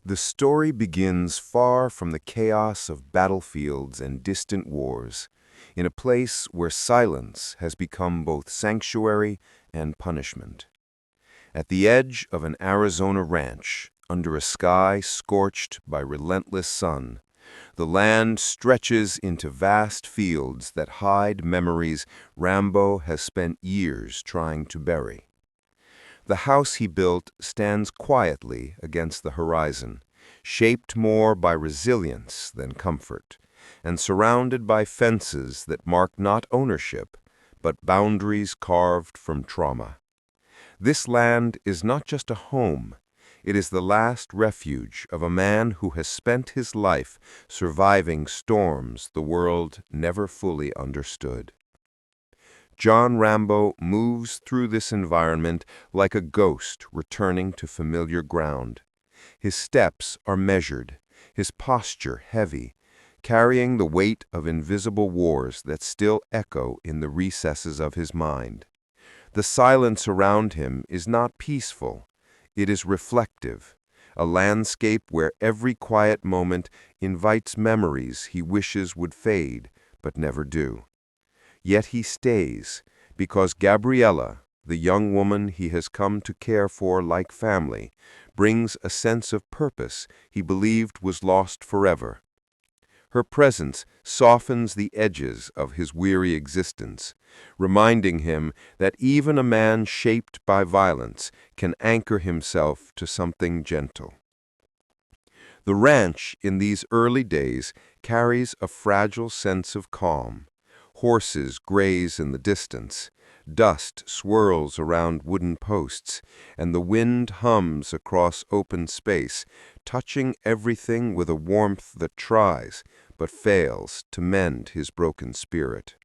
The story begins far from the chaos of battlefields and distant wars, in a place where silence has become both sanctuary and punishment. At the edge of an Arizona ranch, under a sky scorched by relentless sun, the land stretches into vast fields that hide memories Rambo has spent years trying to bury. The house he built stands quietly against the horizon, shaped more by resilience than comfort, and surrounded by fences that mark not ownership, but boundaries carved from trauma. This land is not just a home, it is the last refuge of a man who has spent his life surviving storms the world never fully understood. John Rambo moves through this environment like a ghost returning to familiar ground. His steps are measured, his posture heavy, carrying the weight of invisible wars that still echo in the recesses of his mind. The silence around him is not peaceful, it is reflective, a landscape where every quiet moment invites memories he wishes would fade but never do. Yet he stays, because Gabriella, the young woman he has come to care for like family, brings a sense of purpose he believed was lost forever. Her presence softens the edges of his weary existence, reminding him that even a man shaped by violence can anchor himself to something gentle. The ranch in these early days carries a fragile sense of calm. Horses graze in the distance, dust swirls around wooden posts, and the wind hums across open space, touching everything with a warmth that tries, but fails to mend his broken spirit.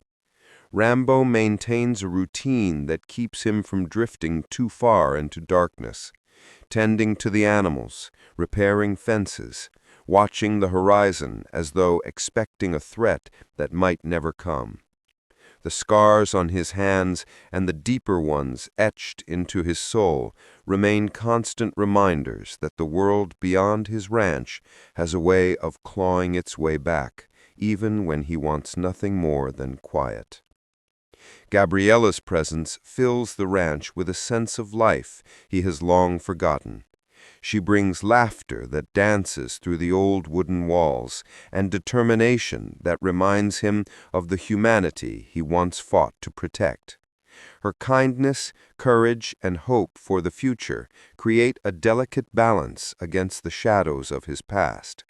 Rambo maintains a routine that keeps him from drifting too far into darkness, tending to the animals, repairing fences, watching the horizon as though expecting a threat that might never come. The scars on his hands and the deeper ones etched into his soul remain constant reminders that the world beyond his ranch has a way of clawing its way back, even when he wants nothing more than quiet. Gabriella's presence fills the ranch with a sense of life he has long forgotten. She brings laughter that dances through the old wooden walls and determination that reminds him of the humanity he once fought to protect. Her kindness, courage, and hope for the future create a delicate balance against the shadows of his past.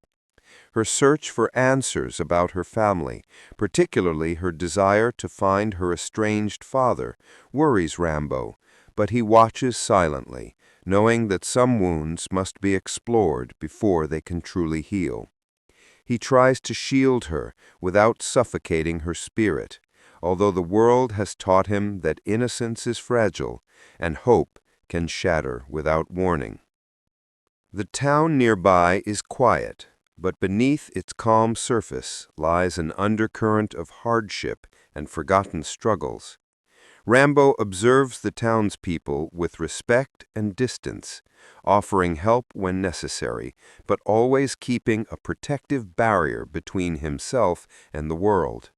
Her search for answers about her family, particularly her desire to find her estranged father, worries Rambo, but he watches silently, knowing that some wounds must be explored before they can truly heal. He tries to shield her without suffocating her spirit, although the world has taught him that innocence is fragile and hope can shatter without warning. The town nearby is quiet, but beneath its calm surface lies an undercurrent of hardship and forgotten struggles. Rambo observes the townspeople with respect and distance, offering help when necessary, but always keeping a protective barrier between himself and the world.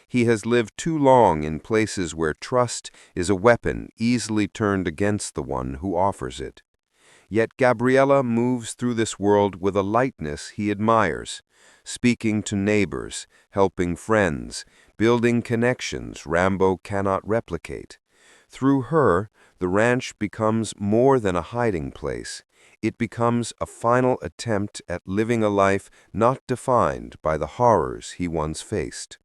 He has lived too long in places where trust is a weapon easily turned against the one who offers it. Yet Gabriella moves through this world with a lightness he admires, speaking to neighbors, helping friends, building connections Rambo cannot replicate. Through her, the ranch becomes more than a hiding place. It becomes a final attempt at living a life not defined by the horrors he once faced.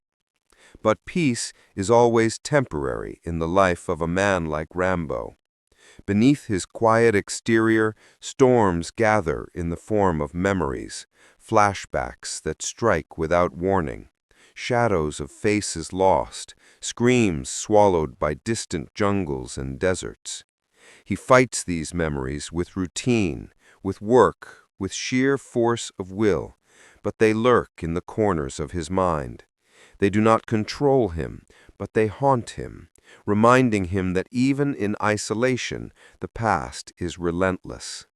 But peace is always temporary in the life of a man like Rambo. Beneath his quiet exterior, storms gather in the form of memories, flashbacks that strike without warning, shadows of faces lost, screams swallowed by distant jungles and deserts. He fights these memories with routine, with work, with sheer force of will, but they lurk in the corners of his mind. They do not control him, but they haunt him, reminding him that even in isolation, the past is relentless.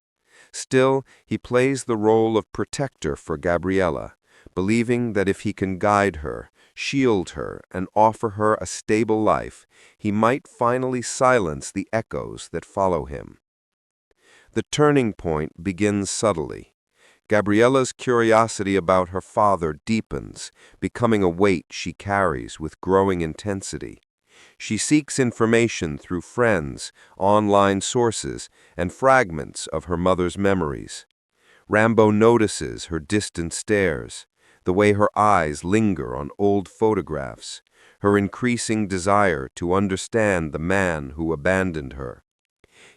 Still, he plays the role of protector for Gabriella, believing that if he can guide her, shield her, and offer her a stable life, he might finally silence the echoes that follow him. The turning point begins subtly. Gabriella's curiosity about her father deepens, becoming a weight she carries with growing intensity. She seeks information through friends, online sources, and fragments of her mother's memories. Rambo notices her distant stares, the way her eyes linger on old photographs, her increasing desire to understand the man who abandoned her.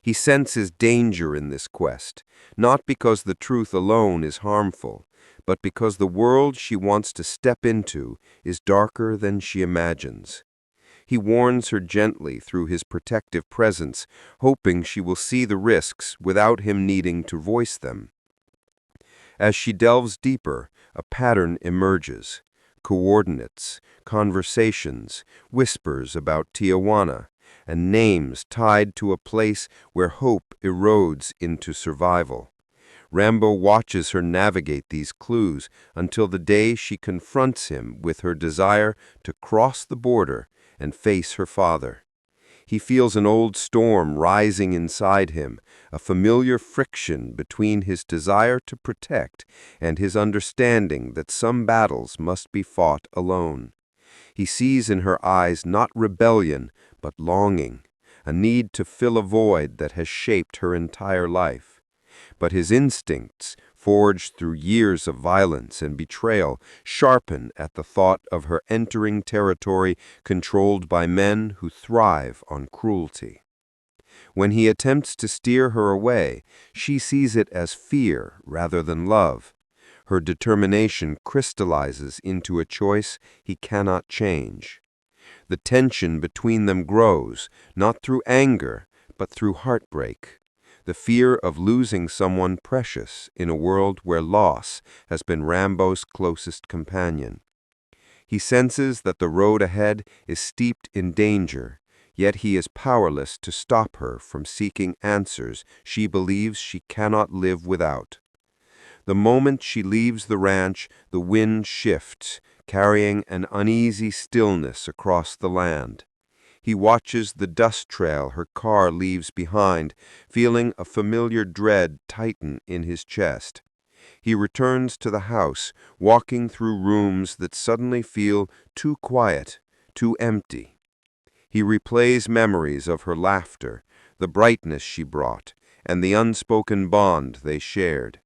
He senses danger in this quest, not because the truth alone is harmful, but because the world she wants to step into is darker than she imagines. He warns her gently through his protective presence, hoping she will see the risks without him needing to voice them. As she delves deeper, a pattern emerges. Coordinates, conversations, whispers about Tijuana, and names tied to a place where hope erodes into survival. Rambo watches her navigate these clues until the day she confronts him with her desire to cross the border and face her father. He feels an old storm rising inside him, a familiar friction between his desire to protect and his understanding that some battles must be fought alone. He sees in her eyes not rebellion, but longing, a need to fill a void that has shaped her entire life. But his instincts, forged through years of violence and betrayal, sharpen at the thought of her entering territory controlled by men who thrive on cruelty. When he attempts to steer her away, she sees it as fear rather than love. Her determination crystallizes into a choice he cannot change. The tension between them grows, not through anger, but through heartbreak. The fear of losing someone precious in a world where loss has been Rambo's closest companion. He senses that the road ahead is steeped in danger, yet he is powerless to stop her from seeking answers she believes she cannot live without. The moment she leaves the ranch, the wind shifts, carrying an uneasy stillness across the land. He watches the dust trail her car leaves behind, feeling a familiar dread tighten in his chest. He returns to the house, walking through rooms that suddenly feel too quiet, too empty. He replays memories of her laughter, the brightness she brought, and the unspoken bond they shared.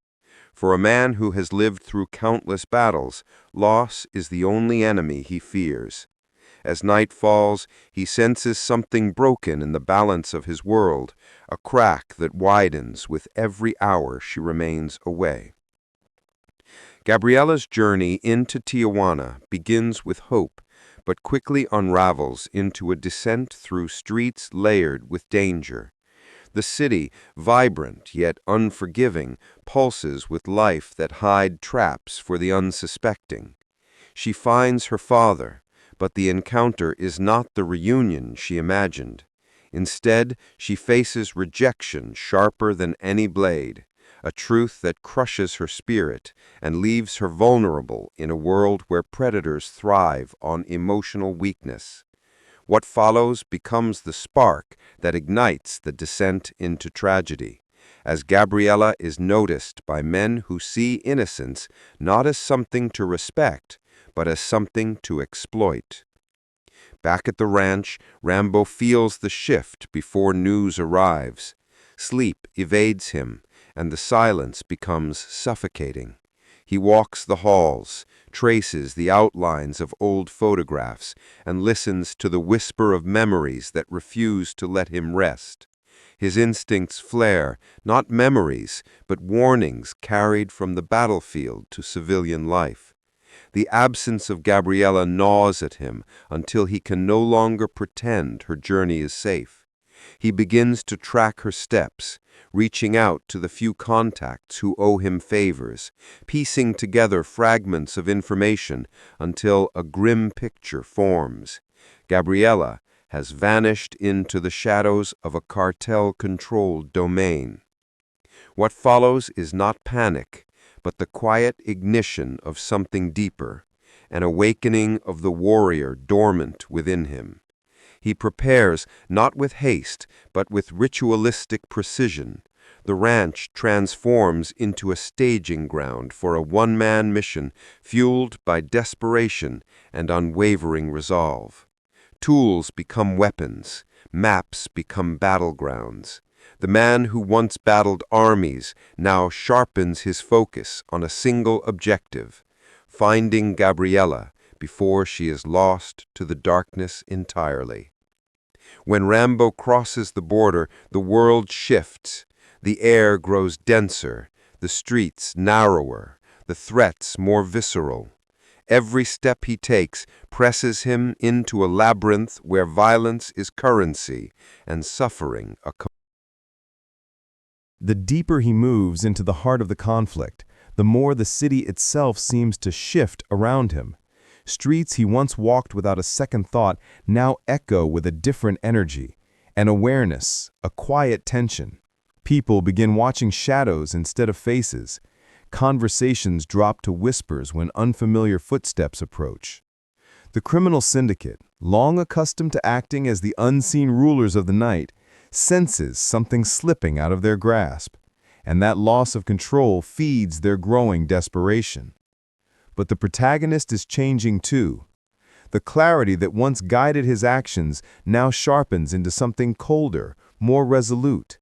For a man who has lived through countless battles, loss is the only enemy he fears. As night falls, he senses something broken in the balance of his world, a crack that widens with every hour she remains away. Gabriella's journey into Tijuana begins with hope, but quickly unravels into a descent through streets layered with danger. The city, vibrant yet unforgiving, pulses with life that hide traps for the unsuspecting. She finds her father, but the encounter is not the reunion she imagined. Instead, she faces rejection sharper than any blade, a truth that crushes her spirit and leaves her vulnerable in a world where predators thrive on emotional weakness. What follows becomes the spark that ignites the descent into tragedy, as Gabriella is noticed by men who see innocence not as something to respect, but as something to exploit. Back at the ranch, Rambo feels the shift before news arrives. Sleep evades him, and the silence becomes suffocating. He walks the halls, traces the outlines of old photographs, and listens to the whisper of memories that refuse to let him rest. His instincts flare, not memories, but warnings carried from the battlefield to civilian life. The absence of Gabriella gnaws at him until he can no longer pretend her journey is safe. He begins to track her steps, reaching out to the few contacts who owe him favors, piecing together fragments of information until a grim picture forms. Gabriella has vanished into the shadows of a cartel-controlled domain. What follows is not panic, but the quiet ignition of something deeper, an awakening of the warrior dormant within him. He prepares not with haste, but with ritualistic precision. The ranch transforms into a staging ground for a one-man mission fueled by desperation and unwavering resolve. Tools become weapons, maps become battlegrounds. The man who once battled armies now sharpens his focus on a single objective, finding Gabriella before she is lost to the darkness entirely. When Rambo crosses the border, the world shifts. The air grows denser, the streets narrower, the threats more visceral. Every step he takes presses him into a labyrinth where violence is currency and suffering a The deeper he moves into the heart of the conflict, the more the city itself seems to shift around him. Streets he once walked without a second thought now echo with a different energy, an awareness, a quiet tension. People begin watching shadows instead of faces. Conversations drop to whispers when unfamiliar footsteps approach. The criminal syndicate, long accustomed to acting as the unseen rulers of the night, senses something slipping out of their grasp, and that loss of control feeds their growing desperation. But the protagonist is changing too. The clarity that once guided his actions now sharpens into something colder, more resolute.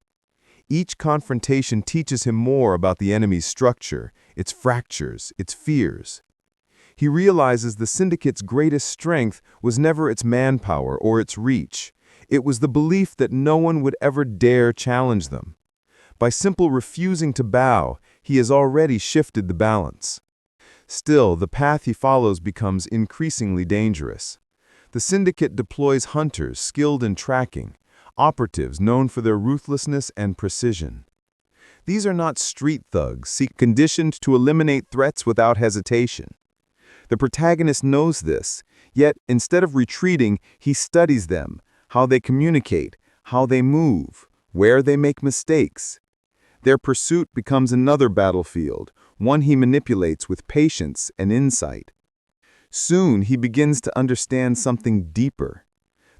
Each confrontation teaches him more about the enemy's structure, its fractures, its fears. He realizes the syndicate's greatest strength was never its manpower or its reach. It was the belief that no one would ever dare challenge them. By simple refusing to bow, he has already shifted the balance. Still, the path he follows becomes increasingly dangerous. The syndicate deploys hunters skilled in tracking, operatives known for their ruthlessness and precision. These are not street thugs, conditioned to eliminate threats without hesitation. The protagonist knows this, yet instead of retreating, he studies them, how they communicate, how they move, where they make mistakes. Their pursuit becomes another battlefield, one he manipulates with patience and insight. Soon he begins to understand something deeper.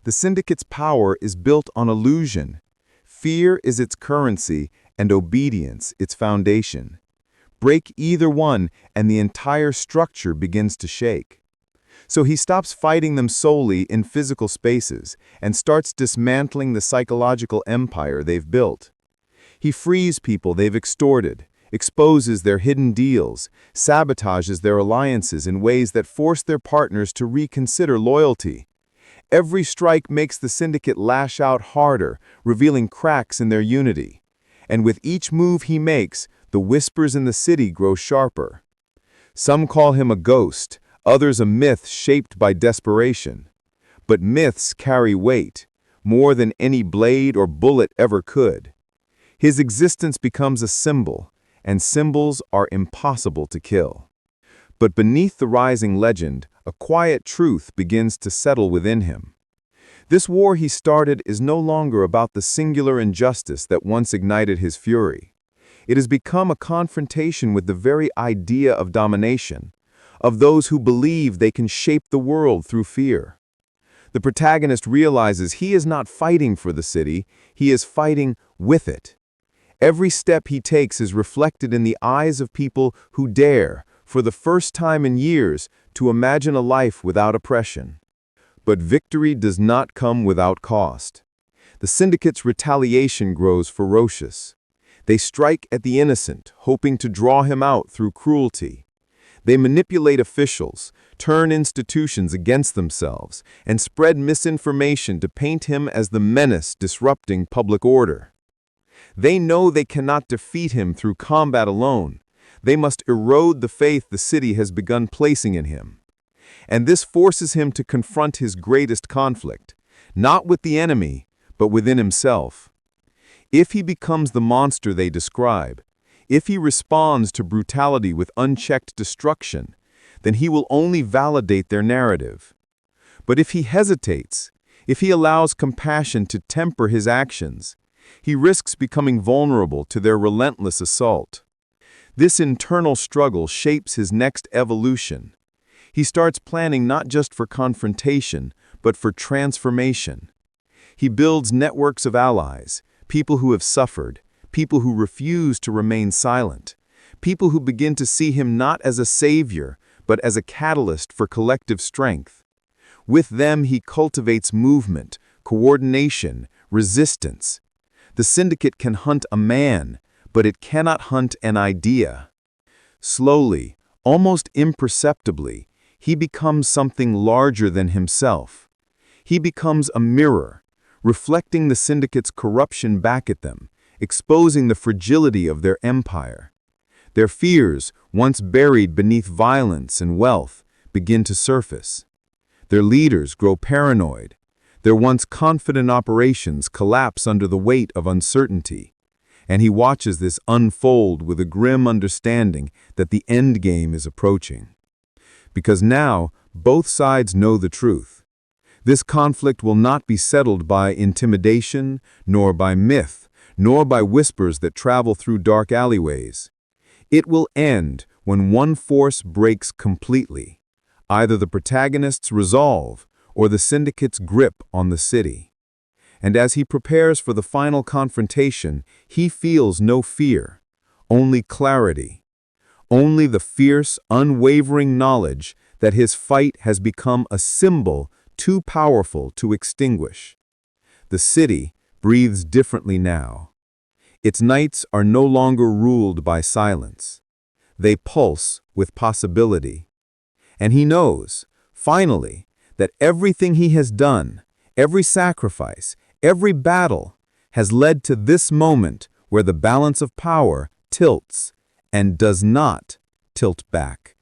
The syndicate's power is built on illusion. Fear is its currency and obedience its foundation. Break either one and the entire structure begins to shake. So he stops fighting them solely in physical spaces and starts dismantling the psychological empire they've built. He frees people they've extorted, exposes their hidden deals, sabotages their alliances in ways that force their partners to reconsider loyalty. Every strike makes the syndicate lash out harder, revealing cracks in their unity. And with each move he makes, the whispers in the city grow sharper. Some call him a ghost, others a myth shaped by desperation. But myths carry weight, more than any blade or bullet ever could. His existence becomes a symbol, and symbols are impossible to kill. But beneath the rising legend, a quiet truth begins to settle within him. This war he started is no longer about the singular injustice that once ignited his fury. It has become a confrontation with the very idea of domination, of those who believe they can shape the world through fear. The protagonist realizes he is not fighting for the city, he is fighting with it. Every step he takes is reflected in the eyes of people who dare, for the first time in years, to imagine a life without oppression. But victory does not come without cost. The syndicate's retaliation grows ferocious. They strike at the innocent, hoping to draw him out through cruelty. They manipulate officials, turn institutions against themselves, and spread misinformation to paint him as the menace disrupting public order. They know they cannot defeat him through combat alone. They must erode the faith the city has begun placing in him. And this forces him to confront his greatest conflict, not with the enemy, but within himself. If he becomes the monster they describe, if he responds to brutality with unchecked destruction, then he will only validate their narrative. But if he hesitates, if he allows compassion to temper his actions, He risks becoming vulnerable to their relentless assault. This internal struggle shapes his next evolution. He starts planning not just for confrontation, but for transformation. He builds networks of allies, people who have suffered, people who refuse to remain silent, people who begin to see him not as a savior, but as a catalyst for collective strength. With them, he cultivates movement, coordination, resistance. The syndicate can hunt a man, but it cannot hunt an idea. Slowly, almost imperceptibly, he becomes something larger than himself. He becomes a mirror, reflecting the syndicate's corruption back at them, exposing the fragility of their empire. Their fears, once buried beneath violence and wealth, begin to surface. Their leaders grow paranoid. Their once confident operations collapse under the weight of uncertainty. And he watches this unfold with a grim understanding that the endgame is approaching. Because now, both sides know the truth. This conflict will not be settled by intimidation, nor by myth, nor by whispers that travel through dark alleyways. It will end when one force breaks completely. Either the protagonists' resolve or the syndicate's grip on the city. And as he prepares for the final confrontation, he feels no fear, only clarity. Only the fierce, unwavering knowledge that his fight has become a symbol too powerful to extinguish. The city breathes differently now. Its nights are no longer ruled by silence. They pulse with possibility. And he knows, finally, that everything he has done, every sacrifice, every battle, has led to this moment where the balance of power tilts and does not tilt back.